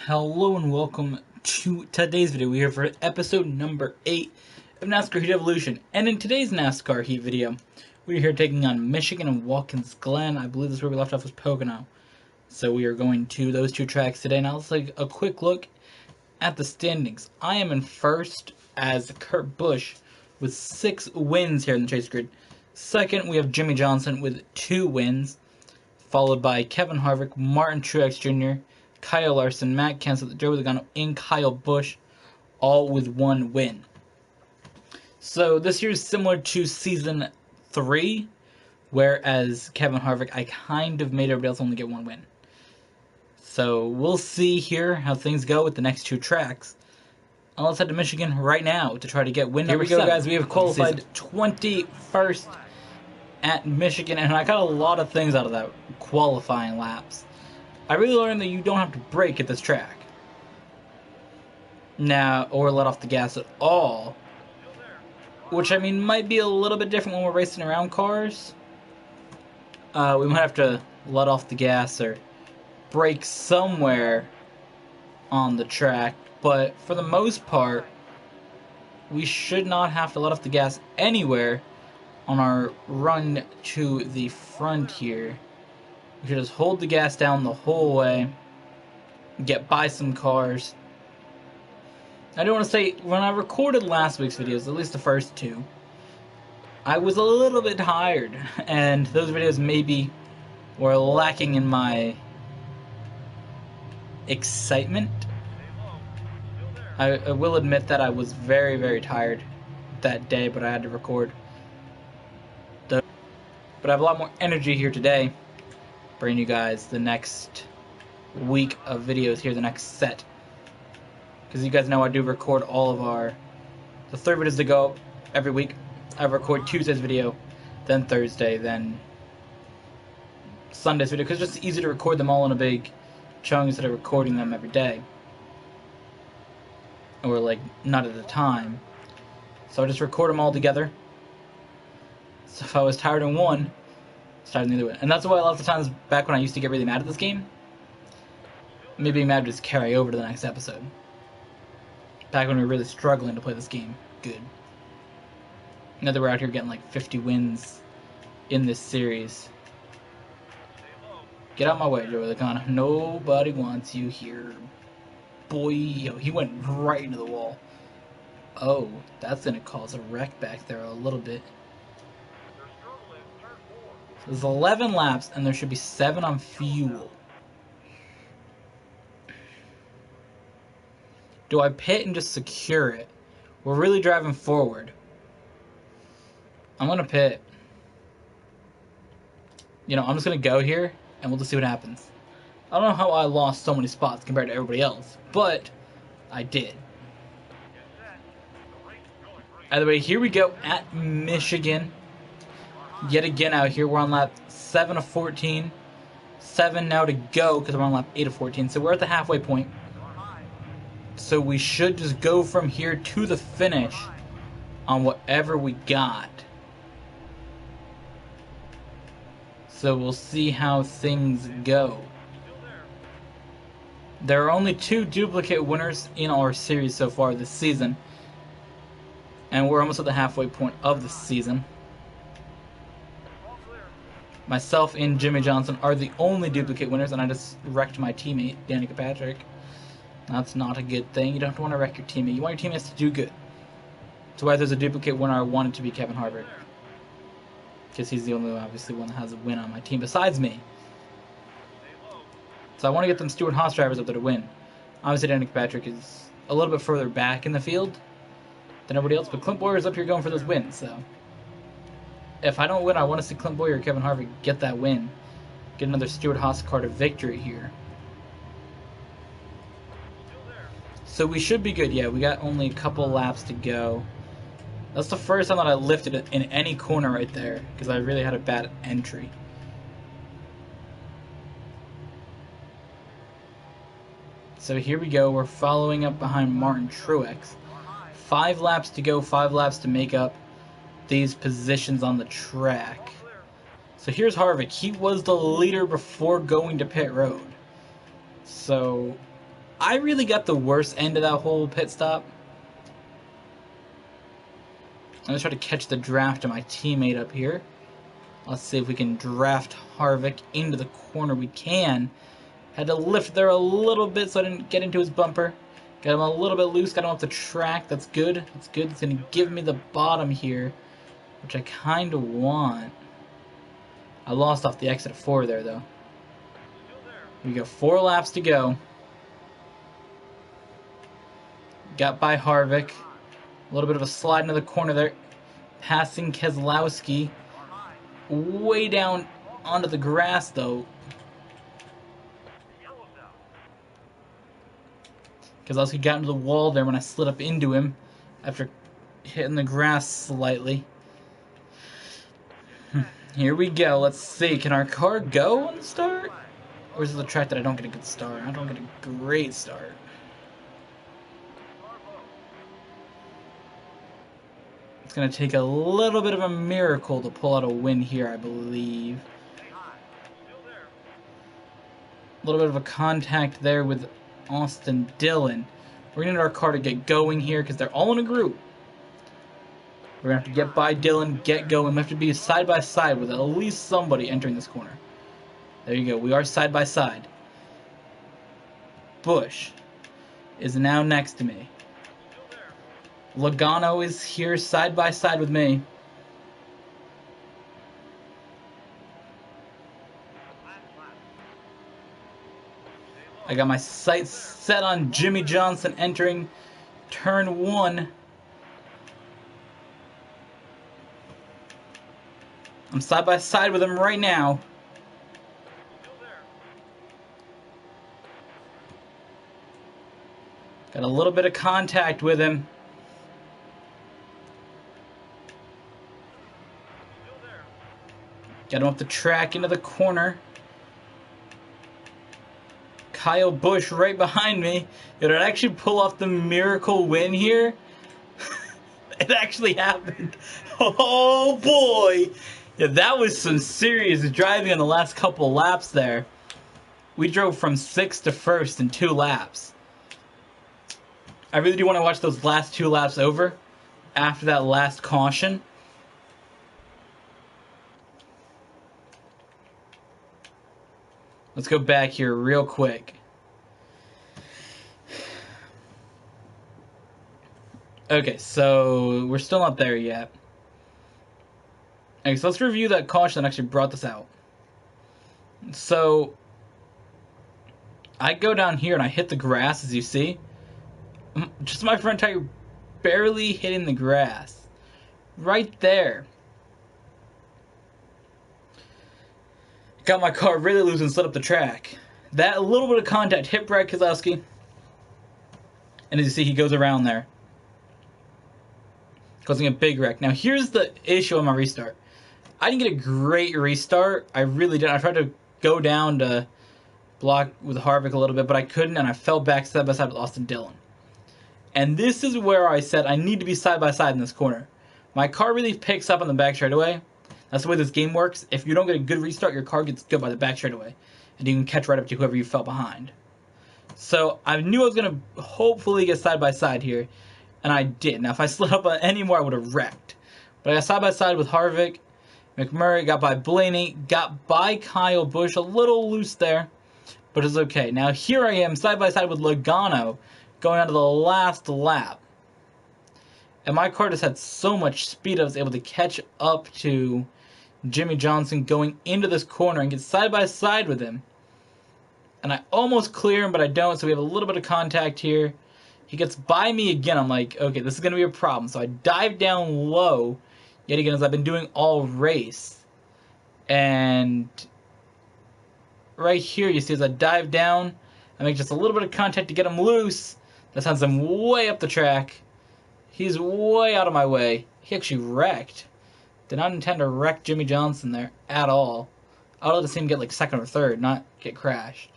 Hello and welcome to today's video. We're here for episode number 8 of NASCAR Heat Evolution. And in today's NASCAR Heat video, we're here taking on Michigan and Watkins Glen. I believe this is where we left off, was Pocono. So we are going to those two tracks today. Now let's take a quick look at the standings. I am in first as Kurt Busch with 6 wins here in the chase grid. Second, we have Jimmie Johnson with 2 wins, followed by Kevin Harvick, Martin Truex Jr., Kyle Larson, Matt Kenseth, Joey Logano, and Kyle Busch, all with 1 win. So this year is similar to Season 3, whereas Kevin Harvick, I kind of made everybody else only get 1 win. So we'll see here how things go with the next 2 tracks. And let's head to Michigan right now to try to get win number 7. Here we go, guys. We have qualified 21st at Michigan, and I got a lot of things out of that qualifying laps. I really learned that you don't have to brake at this track now, or let off the gas at all, which I mean might be a little bit different when we're racing around cars. We might have to let off the gas or brake somewhere on the track, but for the most part we should not have to let off the gas anywhere on our run to the front here. We should just hold the gas down the whole way, get by some cars. I do want to say, when I recorded last week's videos, at least the first 2, I was a little bit tired, and those videos maybe were lacking in my excitement. I will admit that I was very, very tired that day, but I had to record. But I have a lot more energy here today, bringing you guys the next week of videos here, the next set. Because you guys know I do record all of the 3 videos that go up every week. I record Tuesday's video, then Thursday, then Sunday's video, because it's just easy to record them all in a big chunk instead of recording them every day. Or like, not at a time. So I just record them all together. So if I was tired in one, starting the other way. And that's why a lot of the times back when I used to get really mad at this game, me being mad would just carry over to the next episode. Back when we were really struggling to play this game good. Now that we're out here getting like 50 wins in this series. Get out my way, Joey Logano. Nobody wants you here. Boy, yo, he went right into the wall. Oh, that's going to cause a wreck back there a little bit. There's 11 laps, and there should be 7 on fuel. Do I pit and just secure it? We're really driving forward. I'm going to pit. You know, I'm just going to go here, and we'll just see what happens. I don't know how I lost so many spots compared to everybody else, but I did. Either way, here we go at Michigan. Yet again out here, we're on lap 7 of 14. 7 now to go because we're on lap 8 of 14. So we're at the halfway point. So we should just go from here to the finish on whatever we got. So we'll see how things go. There are only 2 duplicate winners in our series so far this season. And we're almost at the halfway point of the season. Myself and Jimmie Johnson are the only duplicate winners, and I just wrecked my teammate, Danica Patrick. That's not a good thing. You don't want to wreck your teammate. You want your teammates to do good. That's why there's a duplicate winner. I want it to be Kevin Harvick, because he's the only, obviously, one that has a win on my team besides me. So I want to get them Stewart Haas drivers up there to win. Obviously, Danica Patrick is a little bit further back in the field than everybody else, but Clint Bowyer's up here going for those wins, so if I don't win, I want to see Clint Bowyer or Kevin Harvick get that win. Get another Stewart Haas car to victory here. So we should be good. Yeah, we got only a couple laps to go. That's the first time that I lifted it in any corner right there, because I really had a bad entry. So here we go. We're following up behind Martin Truex. 5 laps to go, 5 laps to make up these positions on the track. So here's Harvick. He was the leader before going to pit road. So I really got the worst end of that whole pit stop. I'm going to try to catch the draft of my teammate up here. Let's see if we can draft Harvick into the corner. We can. Had to lift there a little bit so I didn't get into his bumper. Got him a little bit loose. Got him off the track. That's good. That's good. It's going to give me the bottom here, which I kind of want. I lost off the exit 4 there, though. We got 4 laps to go. Got by Harvick. A little bit of a slide into the corner there. Passing Keselowski. Way down onto the grass, though. Keselowski got into the wall there when I slid up into him after hitting the grass slightly. Here we go. Let's see. Can our car go on the start? Or is it the track that I don't get a good start? I don't get a great start. It's going to take a little bit of a miracle to pull out a win here, I believe. A little bit of a contact there with Austin Dillon. We're going to need our car to get going here because they're all in a group. We're going to have to get by Dillon, get going. We have to be side by side with at least somebody entering this corner. There you go. We are side by side. Busch is now next to me. Logano is here side by side with me. I got my sights set on Jimmy Johnson entering turn 1. I'm side by side with him right now. Got a little bit of contact with him. Got him up the track into the corner. Kyle Busch right behind me. Did it actually pull off the miracle win here? It actually happened. Oh boy! Yeah, that was some serious driving on the last couple laps there. We drove from 6th to 1st in 2 laps. I really do want to watch those last 2 laps over after that last caution. Let's go back here real quick. Okay, so we're still not there yet. Okay, so let's review that caution that actually brought this out. So I go down here and I hit the grass, as you see. Just my front tire barely hitting the grass. Right there. Got my car really loose and slid up the track. That little bit of contact hit Brad Keselowski. And as you see, he goes around there, causing a big wreck. Now, here's the issue on my restart. I didn't get a great restart. I really didn't. I tried to go down to block with Harvick a little bit, but I couldn't, and I fell back side by side with Austin Dillon. And this is where I said I need to be side by side in this corner. My car really picks up on the back straightaway. That's the way this game works. If you don't get a good restart, your car gets good by the back straightaway, and you can catch right up to whoever you fell behind. So I knew I was going to hopefully get side by side here, and I did. Now, if I slid up any more, I would have wrecked. But I got side by side with Harvick. McMurray got by Blaney, got by Kyle Busch, a little loose there, but it's okay. Now here I am side by side with Logano going on to the last lap. And my car just had so much speed I was able to catch up to Jimmy Johnson going into this corner and get side by side with him. And I almost clear him, but I don't, so we have a little bit of contact here. He gets by me again. I'm like, okay, this is going to be a problem. So I dive down low, yet again, as I've been doing all race. And right here, you see as I dive down, I make just a little bit of contact to get him loose. That sends him way up the track. He's way out of my way. He actually wrecked. Did not intend to wreck Jimmy Johnson there at all. I would like to see him get like 2nd or 3rd, not get crashed.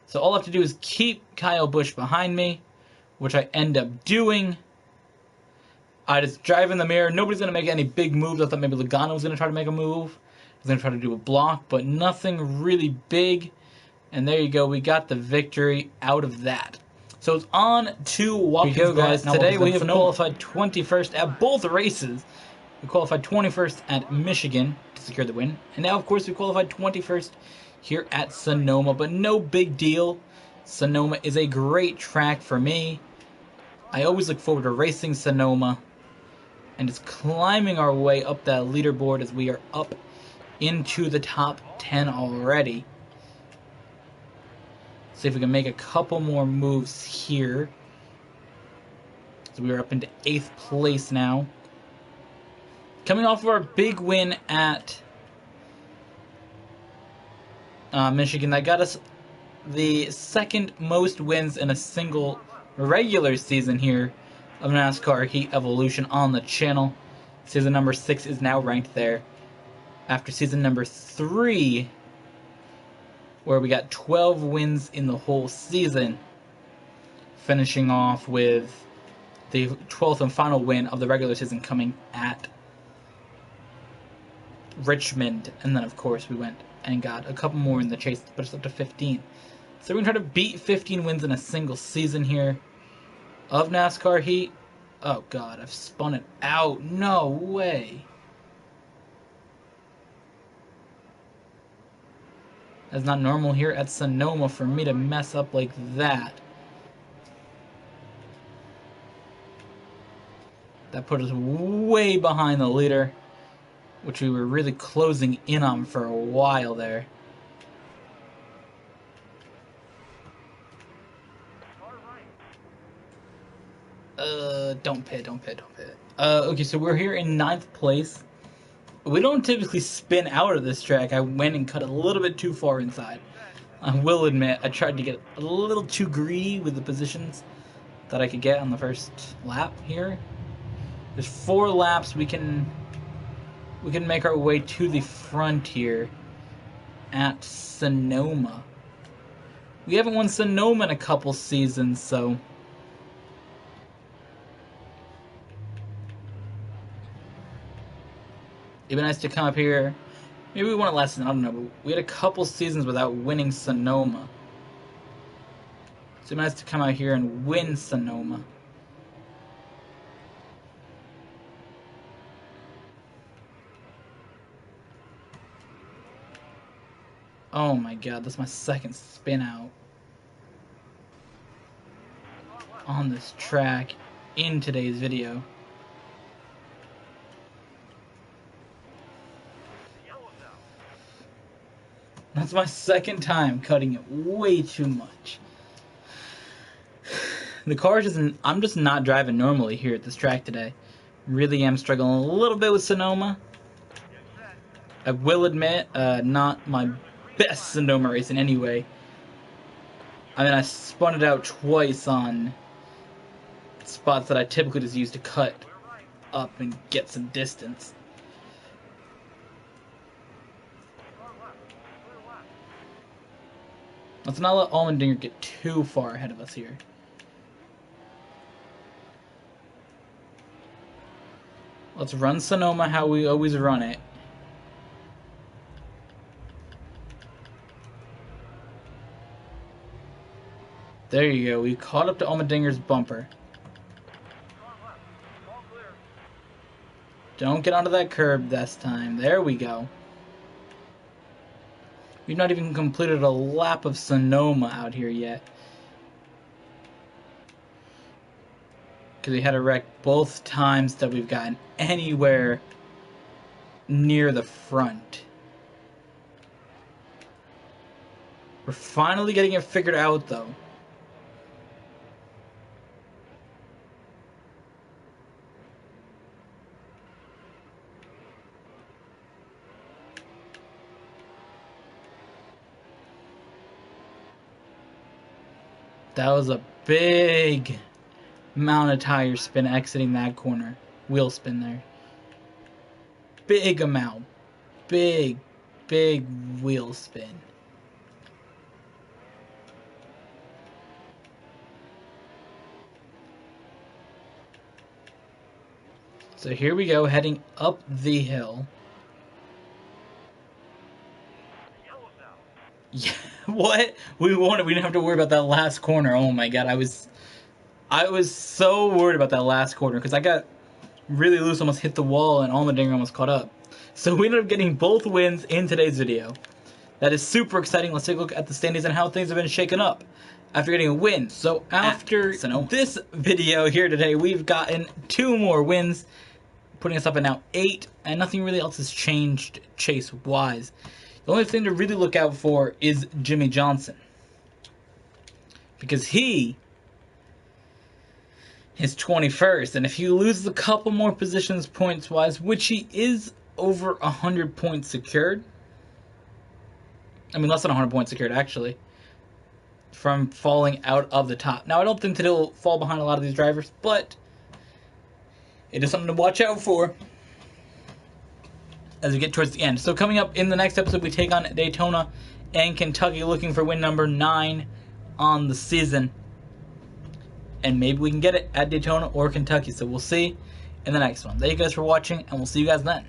So all I have to do is keep Kyle Busch behind me, which I end up doing. I just drive in the mirror. Nobody's going to make any big moves. I thought maybe Logano was going to try to make a move. I was going to try to do a block, but nothing really big. And there you go. We got the victory out of that. So it's on to Watkins. Here we go, guys. Today we have qualified 21st at both races. We qualified 21st at Michigan to secure the win. And now, of course, we qualified 21st here at Sonoma. But no big deal. Sonoma is a great track for me. I always look forward to racing Sonoma. And it's climbing our way up that leaderboard as we are up into the top 10 already. See if we can make a couple more moves here. So we are up into 8th place now. Coming off of our big win at Michigan, that got us the second most wins in a single regular season here of NASCAR Heat Evolution on the channel. Season number 6 is now ranked there. After season number 3, where we got 12 wins in the whole season, finishing off with the 12th and final win of the regular season coming at Richmond. And then, of course, we went and got a couple more in the chase to put us up to 15. So we're going to try to beat 15 wins in a single season here of NASCAR Heat. Oh, God, I've spun it out. No way. That's not normal here at Sonoma for me to mess up like that. That put us way behind the leader, which we were really closing in on for a while there. Don't pit. Okay, so we're here in 9th place. We don't typically spin out of this track. I went and cut a little bit too far inside. I will admit, I tried to get a little too greedy with the positions that I could get on the first lap here. There's 4 laps. We can make our way to the front here at Sonoma. We haven't won Sonoma in a couple seasons, so it'd be nice to come up here. Maybe we won it last season, I don't know, but we had a couple seasons without winning Sonoma. So it'd be nice to come out here and win Sonoma. Oh my God, that's my second spin out on this track in today's video. That's my second time cutting it way too much. The car isn't. I'm just not driving normally here at this track today. Really am struggling a little bit with Sonoma. I will admit, not my best Sonoma race in any way. I mean, I spun it out twice on spots that I typically just use to cut up and get some distance. Let's not let Allmendinger get too far ahead of us here. Let's run Sonoma how we always run it. There you go. We caught up to Allmendinger's bumper. Don't get onto that curb this time. There we go. We've not even completed a lap of Sonoma out here yet. Because we had a wreck both times that we've gotten anywhere near the front. We're finally getting it figured out, though. That was a big amount of tire spin exiting that corner. Wheel spin there. Big amount. Big wheel spin. So here we go, heading up the hill. Yeah, What? We won it. We didn't have to worry about that last corner. Oh my god, I was so worried about that last corner because I got really loose, almost hit the wall, and Allmendinger almost caught up. So we ended up getting both wins in today's video. That is super exciting. Let's take a look at the standings and how things have been shaken up after getting a win. So after this video here today, we've gotten 2 more wins, putting us up at now 8, and nothing really else has changed chase-wise. The only thing to really look out for is Jimmy Johnson, because he is 21st, and if he loses a couple more positions points-wise, which he is over 100 points secured, I mean less than 100 points secured actually, from falling out of the top. Now I don't think that he'll fall behind a lot of these drivers, but it is something to watch out for as we get towards the end. So coming up in the next episode, we take on Daytona and Kentucky, looking for win number 9 on the season. And maybe we can get it at Daytona or Kentucky, so we'll see in the next one. Thank you guys for watching, and we'll see you guys then.